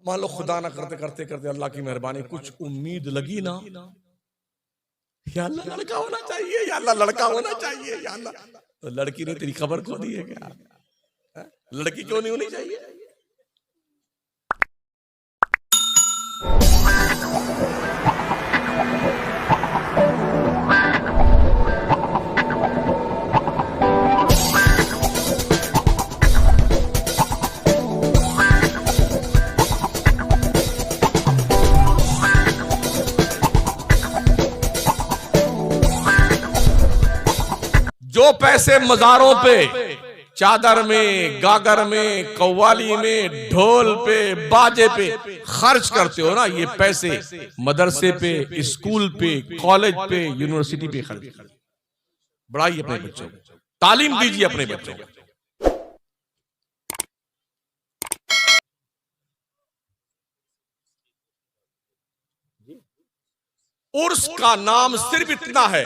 मान लो खुदा ना करते करते करते अल्लाह की मेहरबानी कुछ उम्मीद लगी ना, या अल्लाह लड़का होना चाहिए, या अल्लाह लड़का होना चाहिए, या अल्लाह, तो लड़की ने तेरी खबर खो दी है क्या? लड़की क्यों नहीं होनी चाहिए? जो पैसे मज़ारों पे, चादर में, गागर में, कव्वाली में, ढोल पे, बाजे पे खर्च करते हो ना, ये पैसे मदरसे पे, स्कूल पे, कॉलेज पे, यूनिवर्सिटी पे खर्च करिए। बढ़ाइए अपने बच्चों को, तालीम दीजिए अपने बच्चों को। उर्स का नाम सिर्फ इतना है,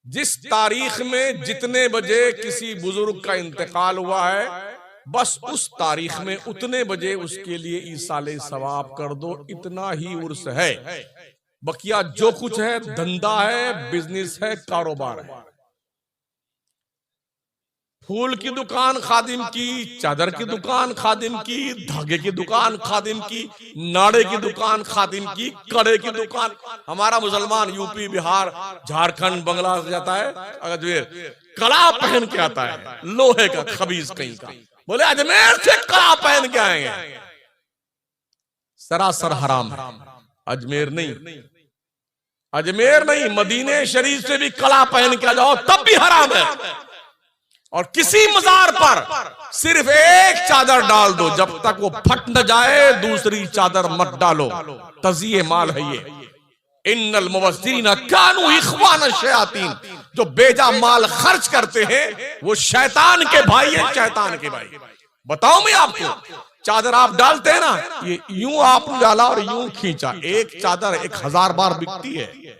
जिस तारीख में जितने बजे किसी बुजुर्ग का इंतकाल हुआ है, बस उस तारीख में उतने बजे उसके लिए ईसाले सवाब कर दो, इतना ही उर्स है। बकिया जो कुछ है धंधा है, बिजनेस है, कारोबार है। फूल की दुकान खादिम की, चादर की दुकान खादिम की, धागे की दुकान खादिम की, नाड़े की दुकान खादिम की, कड़े की दुकान। हमारा मुसलमान यूपी, बिहार, झारखंड, बांग्लादेश जाता है, अगर कड़ा पहन के आता है, लोहे का खबीज कहीं का, बोले अजमेर से कड़ा पहन के आएंगे, सरासर हराम है। अजमेर नहीं, अजमेर नहीं, मदीने शरीफ से भी कड़ा पहन के आ जाओ तब भी हराम है। और किसी मजार पर सिर्फ एक चादर डाल दो, जब तक वो फट न जाए दूसरी चादर मत डालो, तज़िये माल है ये। इन्नल मुबस्सिरीन कानू इख्वान शयातीन, जो बेजा माल खर्च करते हैं वो शैतान के भाई है, शैतान के भाई। बताओ मैं आपको, चादर आप डालते हैं ना, ये यूं आपने डाला और यूं खींचा, एक चादर 1000 बार बिकती है।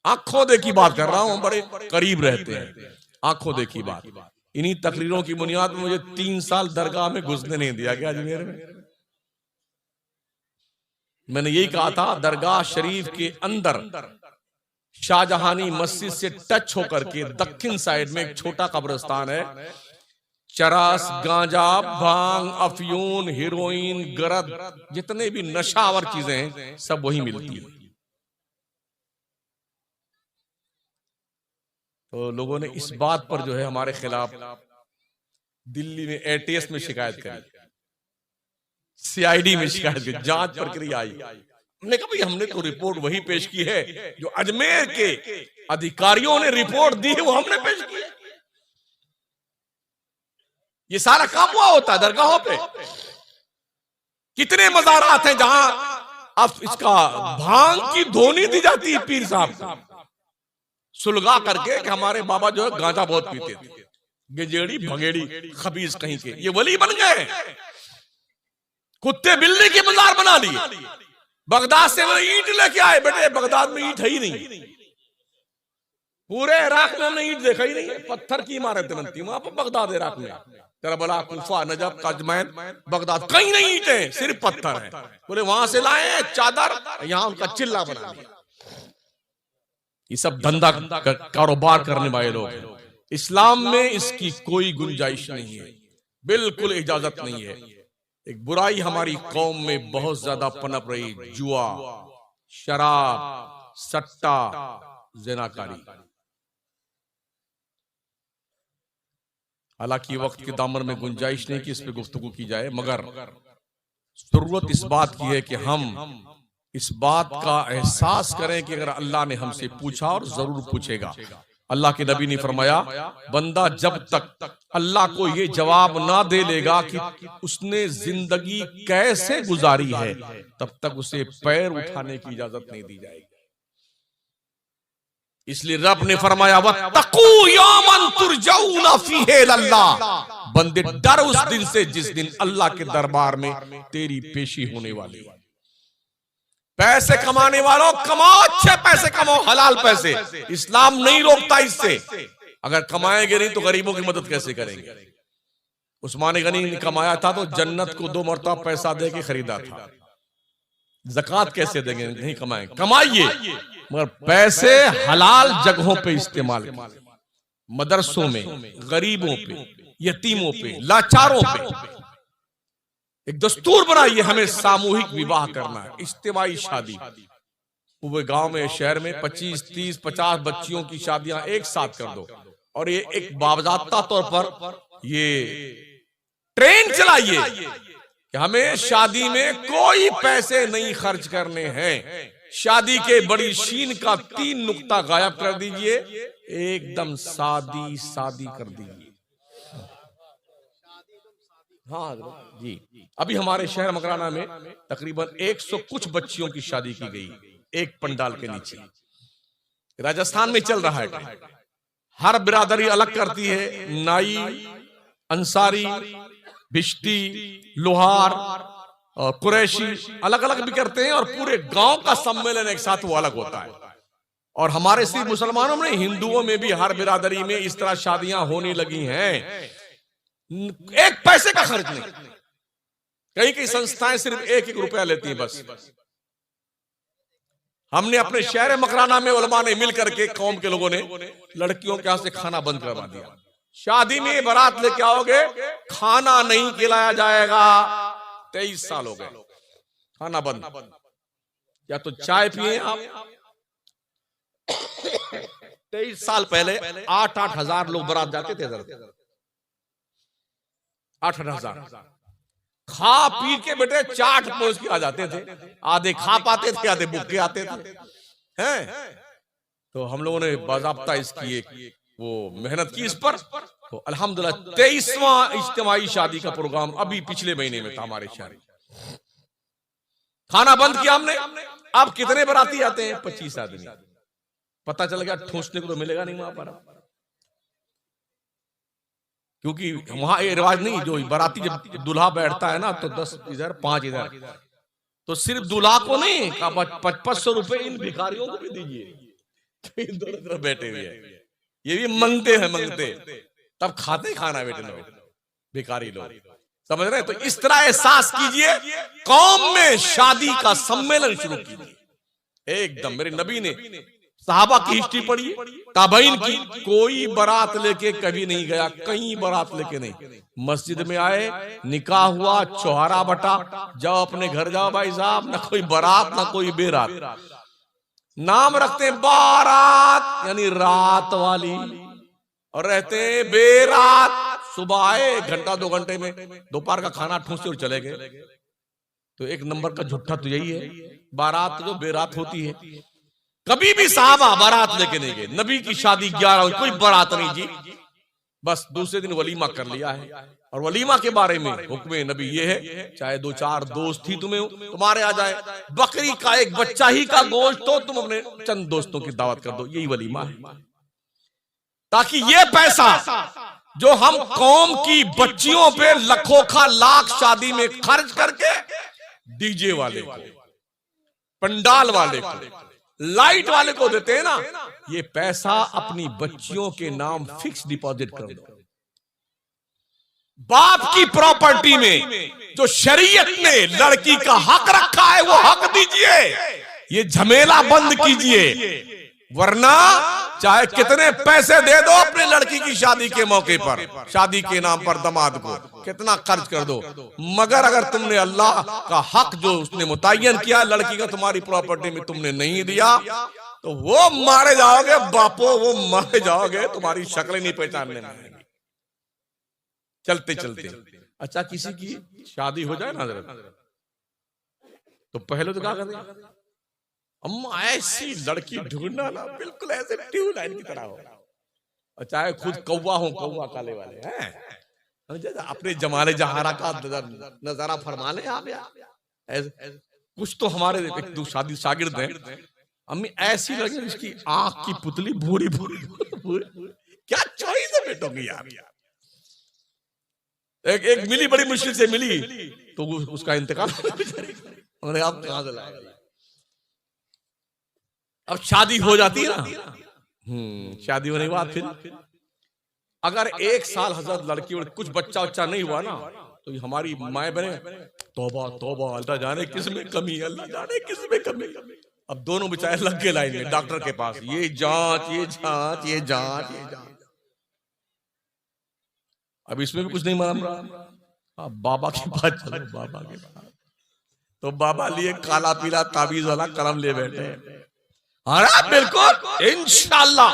आंखों देखी बात कर रहा हूं, बड़े करीब रहते हैं, आंखों देखी बात। इन्हीं तकरीरों की बुनियाद में मुझे 3 साल दरगाह में घुसने नहीं दिया गया अजमेर में। मैंने यही कहा था, दरगाह शरीफ के अंदर शाहजहानी मस्जिद से टच होकर के दक्षिण साइड में एक छोटा कब्रिस्तान है। चरस, गांजा, भांग, अफयून, हीरोइन, गरद, जितने भी नशावर चीजें हैं सब वही मिलती है। तो लोगों ने इस बात पर जो है हमारे खिलाफ दिल्ली में एटीएस में शिकायत करी, सीआईडी में शिकायत की, जांच प्रक्रिया आई। हमने कहा भाई हमने तो रिपोर्ट वही पेश की है जो अजमेर के अधिकारियों ने रिपोर्ट दी है, वो हमने पेश की है। ये सारा काम हुआ होता है दरगाहों पे। कितने मज़ारात हैं जहां अब इसका भांग की धोनी दी जाती है पीर साहब को, सुलगा करके कि हमारे बाबा जो है गांजा बहुत पीते थे, गजेड़ी भंगेड़ी खबीज कहीं के, ये वली बन गए। कुत्ते बिल्ली की मजार बना लिए। बगदाद से वो ईंट लेके आए, बेटे बगदाद में ईंट है ही नहीं, पूरे इराक में हमने ईंट देखा ही नहीं है, पत्थर की इमारतें बनती वहां पर बगदाद इराक में। Karbala, Kufa, Najaf, Ajman, Baghdad कहीं नहीं ईंटें, सिर्फ पत्थर है। बोले वहां से लाए चादर, यहां उनका चिल्ला बना दिया। ये सब धंधा कारोबार करने वाले लोग हैं। इस्लाम में इसकी कोई गुंजाइश नहीं है, बिल्कुल इजाजत नहीं है। एक बुराई हमारी कौम में बहुत ज्यादा पनप रही, जुआ, शराब, सट्टा, ज़िनाकारी। हालांकि वक्त के दामन में गुंजाइश नहीं कि इस पे गुफ्तगू की जाए, मगर जरूरत इस बात की है कि हम इस बात का एहसास करें कि अगर अल्लाह ने हमसे पूछा, और जरूर पूछेगा। अल्लाह के नबी ने फरमाया, बंदा जब तक अल्लाह को ये जवाब ना दे लेगा कि उसने जिंदगी कैसे गुजारी है, तब तक उसे पैर उठाने की इजाजत नहीं दी जाएगी। इसलिए रब ने फरमाया, वत्तकू यौमन तुरजऊना फीहि इलल्लाह, बंदे डर उस दिन से जिस दिन अल्लाह के दरबार में तेरी पेशी होने वाली है। पैसे कमाने वालों, कमाओ, अच्छे पैसे कमाओ, हलाल पैसे, इस्लाम नहीं रोकता इससे। अगर कमाएंगे नहीं तो गरीबों की मदद कैसे करेंगे? उस्मान गनी ने कमाया था तो जन्नत को 2 मरतबा पैसा दे के खरीदा था। ज़कात कैसे देंगे? नहीं कमाएं, कमाइए मगर पैसे हलाल जगहों पे इस्तेमाल कीजिए, मदरसों में, गरीबों पे, यतीमों पे, लाचारों पे। एक दस्तूर बनाइए, हमें सामूहिक विवाह करना है, इज्तिमाई शादी। पूरे गांव में, शहर में 25, 30, 50 बच्चियों की शादियां एक साथ कर दो और ये एक बावजाब्ता तौर पर ये ट्रेंड चलाइए कि हमें शादी में कोई पैसे नहीं खर्च करने हैं। शादी के बड़ी शीन का 3 नुक्ता गायब कर दीजिए, एकदम सादी सादी कर दीजिए। हाँ जी, अभी हमारे शहर मकराना में तकरीबन 100 कुछ बच्चियों की शादी की गई एक पंडाल के नीचे। राजस्थान में चल रहा है, हर बिरादरी अलग करती है, नाई, अंसारी, बिश्ती, लोहार और कुरैशी अलग अलग भी करते हैं और पूरे गांव का सम्मेलन एक साथ वो अलग होता है। और हमारे सिर्फ मुसलमानों में, हिंदुओं में भी हर बिरादरी में इस तरह शादियां होने लगी हैं, एक पैसे का खर्च नहीं। कई कई संस्थाएं सिर्फ 1-1 रुपया लेती हैं बस। हमने अपने शहर मकराना में उलमा ने मिल करके, कौम के लोगों ने लड़कियों के हाथ से खाना बंद करवा दिया। शादी में बारात लेके आओगे, खाना नहीं खिलाया जाएगा। 23 साल हो गए, खाना बंद। या तो चाय पिए आप। 23 साल पहले 8-8 हजार लोग बारात जाते थे, 8-8 हजार खा पी के बेटे चाट पोस के आ जाते थे। आधे खा पाते थे, आधे भूखे आते थे। हैं तो हम लोगों ने बाज़ाब्ता इसकी एक वो मेहनत की इस पर। तो अल्हम्दुलिल्लाह 23वां इज्तिमाई शादी का प्रोग्राम अभी पिछले महीने में था हमारे शहर। खाना बंद किया हमने। अब कितने बाराती आते हैं? 25 आदमी। पता चल गया ठूसने को तो मिलेगा नहीं वहां पर, क्योंकि वहां ये रिवाज नहीं, जो बाराती जब दूल्हा बैठता है ना तो 10 इधर 5 इधर, तो सिर्फ दूल्हा को नहीं, 500 रुपए इन भिखारियों को भी दीजिए तो दोनों तरफ बैठे हुए हैं। ये भी मंगते हैं, मंगते तब खाते खाना बेटे लोग, भिखारी लोग, समझ रहे हैं? तो इस तरह एहसास कीजिए, कौम में शादी का सम्मेलन शुरू कीजिए एकदम। मेरे नबी ने सहाबा की हिस्ट्री पढ़ी, ताबईन की, कोई बारात लेके कभी नहीं गया, कहीं बारात लेके नहीं। मस्जिद में आए, निकाह हुआ, चौहारा बटा, जाओ अपने घर जाओ भाई साहब, ना कोई बारात ना कोई बेरात। नाम रखते बारात यानी रात वाली, और रहते बेरात, सुबह आए 1 घंटा 2 घंटे में दोपहर का खाना ठूंसे और चले गए। तो एक नंबर का झूठा तो यही है, बारात जो बेरात होती है। कभी भी साहबा बारात लेके नहीं गए। नबी की शादी 11, कोई बारात नहीं जी, बस दूसरे दिन वलीमा कर लिया है। और वलीमा के बारे में हुक्म नबी ये है, चाहे 2-4 दोस्त ही तुम्हारे आ जाए, बकरी का एक बच्चा ही का गोश्त तो तुम अपने चंद दोस्तों की दावत कर दो, यही वलीमा है। ताकि ये पैसा जो हम कौम की बच्चियों पे लाखों का लाख शादी में खर्च करके डीजे वाले को, पंडाल वाले को, लाइट वाले को देते हैं ना, ये पैसा अपनी बच्चियों के नाम फिक्स डिपॉजिट कर दो। बाप की प्रॉपर्टी में जो शरीयत ने लड़की का हक रखा है वो हक दीजिए, ये झमेला बंद कीजिए। वरना चाहे कितने पैसे दे दो अपने लड़की की शादी के मौके पर, शादी के नाम पर दामाद को कितना खर्च कर दो, मगर अगर तुमने अल्लाह का हक जो उसने मुतय्यन किया लड़की का तुम्हारी प्रॉपर्टी में तुमने नहीं दिया, तो वो मारे जाओगे बापो, वो मारे जाओगे, तुम्हारी शक्ल नहीं पहचानने में। चलते चलते अच्छा किसी की शादी हो जाए ना तो पहले तो क्या करते, हम ऐसी लड़की ढूंढना ना बिल्कुल ऐसे ट्यूबलाइट की तरह हो, और चाहे खुद कौवा हो, कौवा काले वाले हैं, अपने जमाने जहारा का नजारा फरमा ले आप यार। कुछ तो हमारे एक दो शादी शागिर्द हैं, अम्मी ऐसी लगी जिसकी आंख की पुतली भूरी भूरी, क्या चॉइस है बेटों की यार। एक मिली, बड़ी मुश्किल से मिली, तो उसका इंतकाल उन्होंने आप कहां से लाए। अब शादी हो जाती है ना, शादी होने के बाद फिर अगर 1 साल हजरत लड़की और कुछ बच्चा उच्चा नहीं हुआ ना तो ये हमारी माए बने तौबा तौबा, अल्लाह जाने किस में कमी, अल्लाह जाने किस में कमी। अब दोनों बेचारे लग गए लाइन में डॉक्टर के पास, ये जांच ये जांच ये जांच ये जांच। अब इसमें भी कुछ नहीं मालूम रहा। अब बाबा के पास चलो, बाबा के पास तो बाबा लिए काला पीला ताबीज वाला कलम ले बैठे। अरे बिल्कुल इंशाअल्लाह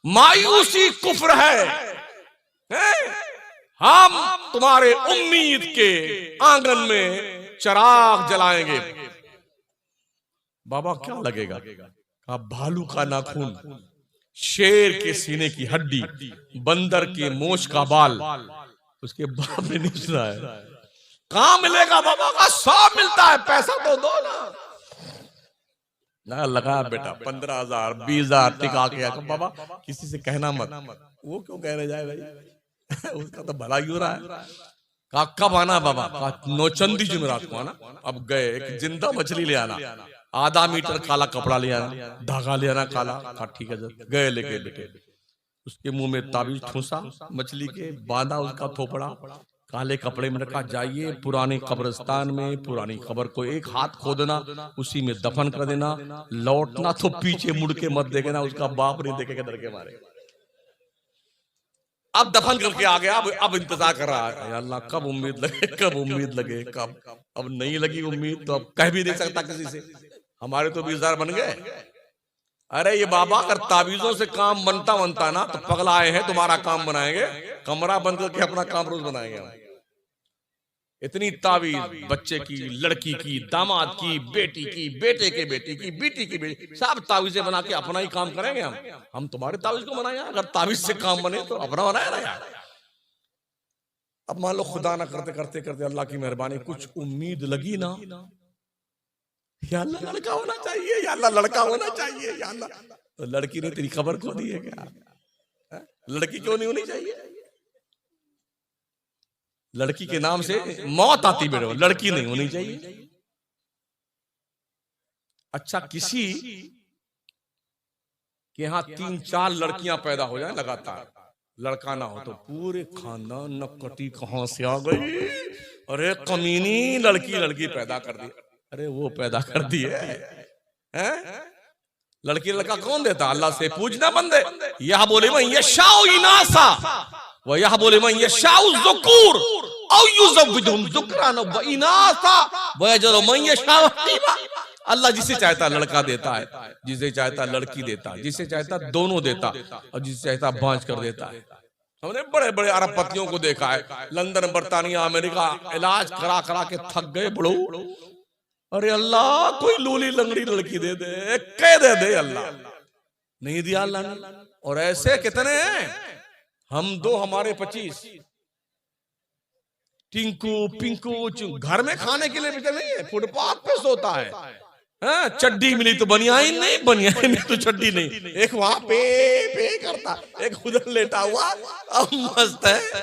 मायूसी कुफ्र है। हम तुम्हारे उम्मीद के आंगन में चिराग जलाएंगे। बाबा क्या लगेगा? कहा भालू का नाखून, शेर के सीने की हड्डी, बंदर के मोछ का बाल। उसके बाप ने नहीं सुना है। कहां मिलेगा बाबा का? 100 मिलता है, पैसा तो दो ना लगा बेटा 15,000 20,000 टिका के। बाबा किसी से कहना मत। वो क्यों कहने जाए भाई उसका तो भला ही हो रहा है। कहा कब आना बाबा? कहा नौचंदी जुमेरात को आना। अब गए, एक जिंदा मछली ले आना, आधा मीटर काला कपड़ा ले आना, धागा ले आना काला। कहा ठीक है सर। गए लेके बेटे, उसके मुंह में ताबीज ठूसा मछली के, बांधा उसका थोपड़ा, काले कपड़े में रखा। जाइए पुरानी कब्रिस्तान में पुरानी कब्र को एक हाथ खोदना, उसी में दफन कर देना, लौटना तो पीछे मुड़ के मत देखेना, उसका बाप नहीं देखेगा डर के मारे। अब दफन करके आ गया। अब इंतजार कर रहा है, अल्लाह कब उम्मीद लगे, कब उम्मीद लगे, कब। अब नहीं लगी उम्मीद तो अब कह भी नहीं सकता किसी से। हमारे तो 20,000 बन गए। अरे ये बाबा अगर ताबीजों से काम बनता ना तो पगला आए हैं तुम्हारा काम बनाएंगे, कमरा बंद करके अपना काम रोज बनाएंगे हम। इतनी ताबीज बच्चे की, लड़की की, दामाद की, बेटी की, बेटे के बेटी की, बेटी की बेटी, सब ताबीजें बना के अपना ही काम करेंगे हम तुम्हारे ताबीज को बनाए? अगर ताबीज से काम बने तो अपना बनाया ना यार। अब मान लो खुदा ना करते करते करते अल्लाह की मेहरबानी कुछ उम्मीद लगी ना, या अल्लाह लड़का होना चाहिए, या अल्लाह लड़का होना चाहिए, या अल्लाह। तो लड़की ने तेरी खबर खो दी है क्या? लड़की क्यों नहीं होनी चाहिए? लड़की के नाम से मौत आती बेटो, लड़की नहीं होनी चाहिए। अच्छा किसी के यहाँ 3-4 लड़कियां पैदा हो जाए लगातार, लड़का ना हो तो पूरे खानदान नकटी कहां से आ गई, अरे कमीनी लड़की पैदा कर दी। अरे वो पैदा कर दी है? लड़की लड़का कौन देता? अल्लाह से पूछना बंदे। यह बोले मैं यशाउ इनासा व यह बोले मैं यशाउ ज़ुकूर औ युज़व्विजुहुम ज़ुक्रान व इनासा व यजअलु मन यशाउ अक़ीमा। अल्लाह जिसे चाहता लड़का देता है, जिसे चाहता लड़की देता है, जिसे चाहता दोनों देता, और जिसे चाहता बांझ कर देता है। हमने बड़े बड़े अरबपतियों को देखा है, लंदन, बर्तानिया, अमेरिका, इलाज करा करा के थक गए बड़ो। अरे अल्लाह कोई लूली लंगड़ी लड़की दे दे, कह दे अल्लाह, नहीं दिया अल्लाह ने। और ऐसे कितने हैं? हम 2 हमारे 25। टिंकू पिंकू घर में खाने के लिए भी नहीं है, फुटपाथ पे सोता है। चड्डी मिली तो बनियाइन नहीं, बनियाइन मिली तो चड्डी नहीं। एक वहां पे करता, एक उधर लेटा हुआ, अब मस्त है,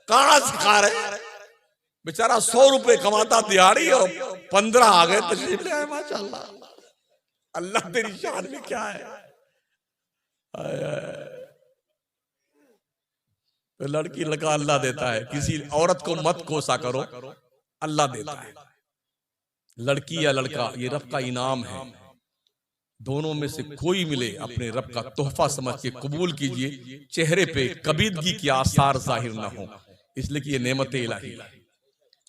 काना सिखा रहे। बेचारा 100 रुपए कमाता दिहाड़ी और 15 आ गए तशरीफ ले आए। माशाअल्लाह, अल्लाह तेरी शान में क्या है। तो लड़की लड़का अल्लाह देता है, किसी औरत को मत कोसा करो, अल्लाह देता है। लड़की या लड़का ये रब का इनाम है, दोनों में से कोई मिले अपने रब का तोहफा समझ के कबूल कीजिए, चेहरे पे कबीदगी के आसार जाहिर ना हो, इसलिए कि ये नेमत इलाही।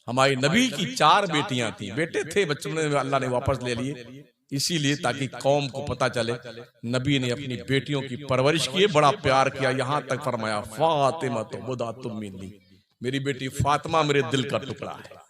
हमारे नबी की 4 बेटियां थी, बेटे थे बचपन में अल्लाह ने वापस ले लिए, इसीलिए ताकि कौम को पता चले नबी ने अपनी बेटियों की परवरिश की, बड़ा प्यार किया। यहां तक फरमाया फातिमा तो बुदा तुम मिन्नी, मेरी बेटी फातिमा मेरे दिल का टुकड़ा है।